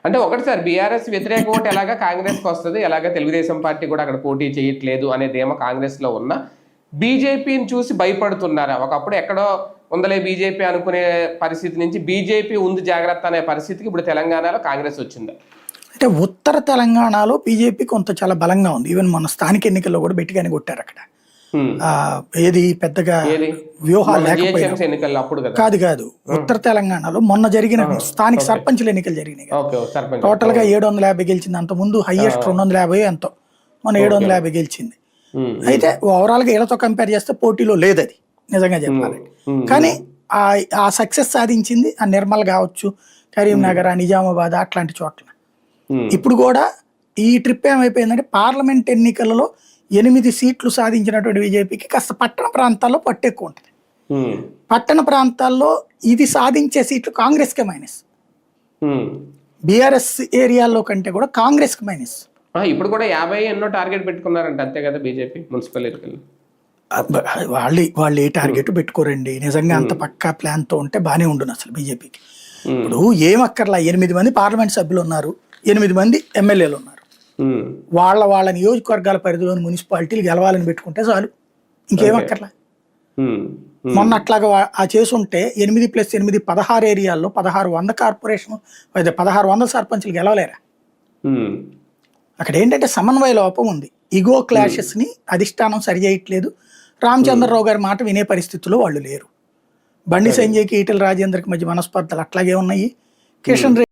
అంటే ఒకటి sir, BRS వ్యతిరేక ఓటు ఎలాగా కాంగ్రెస్కి వస్తుంది, ఎలాగ తెలుగుదేశం పార్టీ కూడా అక్కడ పోటీ చేయట్లేదు అనేదేమో కాంగ్రెస్లో ఉన్న బీజేపీని చూసి భయపడుతున్నారా? ఒకప్పుడు ఎక్కడో ఉందలే బీజేపీ అనుకునే పరిస్థితి నుంచి బీజేపీ ఉంది జాగ్రత్త అనే పరిస్థితికి ఇప్పుడు తెలంగాణలో కాంగ్రెస్ వచ్చిందా? అంటే ఉత్తర తెలంగాణలో బీజేపీ కొంత చాలా బలంగా ఉంది. ఈవెన్ మన స్థానిక ఎన్నికల్లో కూడా బెట్టిగానే కొట్టారు అక్కడ. ఏది పెద్దగా వ్యూహాలు ఎన్నికల్లో అప్పుడు కాదు కాదు ఉత్తర తెలంగాణలో మొన్న జరిగిన స్థానిక సర్పంచుల ఎన్నికలు జరిగినాయి. టోటల్ గా 750 గెలిచింది. అంత ముందు హైయెస్ట్ 250 ఎంతో, మన 750 గెలిచింది. అయితే ఓవరాల్ గా వీళ్ళతో కంపేర్ చేస్తే పోటీలో లేదు అది నిజంగా చెప్పాలి. కానీ ఆ సక్సెస్ సాధించింది ఆ నిర్మల్ కావచ్చు, కరీంనగర్, నిజామాబాద్ అట్లాంటి చోట్ల. ఇప్పుడు కూడా ఈ ట్రిప్ ఏమైపోయిందంటే పార్లమెంట్ ఎన్నికలలో 8 సీట్లు సాధించినటువంటి బీజేపీకి కాస్త పట్టణ ప్రాంతాల్లో పట్టు ఎక్కువ ఉంటుంది. పట్టణ ప్రాంతాల్లో ఇది సాధించే సీట్లు కాంగ్రెస్కే మైనస్, బీఆర్ఎస్ ఏరియాల్లో కంటే కూడా కాంగ్రెస్కి మైనస్. ఇప్పుడు కూడా 50 ఎన్నో టార్గెట్ పెట్టుకున్నారంట, అంతే కదా బీజేపీ మున్సిపల్ ఎన్నికలు? వాళ్ళు ఏ టార్గెట్ పెట్టుకోరండి. నిజంగా అంత పక్కా ప్లాన్ తో ఉంటే బానే ఉండును అసలు బీజేపీకి. ఇప్పుడు ఏమక్కర్లా, 8 మంది పార్లమెంట్ సభ్యులు ఉన్నారు, 8 మంది ఎమ్మెల్యేలు ఉన్నారు. వాళ్ళ నియోజకవర్గాల పరిధిలోని మున్సిపాలిటీలు గెలవాలని పెట్టుకుంటే చాలు, ఇంకేమక్కర్లా. మొన్న అట్లాగా ఆ చేసుంటే 8+8 16 ఏరియాల్లో 1600 కార్పొరేషన్ 1600 సర్పంచులు గెలవలేరా? అక్కడ ఏంటంటే సమన్వయ లోపం ఉంది. ఇగో క్లాషెస్ ని అధిష్టానం సరి చేయట్లేదు. రామచంద్రరావు గారి మాట వినే పరిస్థితుల్లో వాళ్ళు లేరు. బండి సంజయ్కి ఈటెల రాజేందర్కి మధ్య మనస్పర్ధలు అట్లాగే ఉన్నాయి. కిషన్ రెడ్డి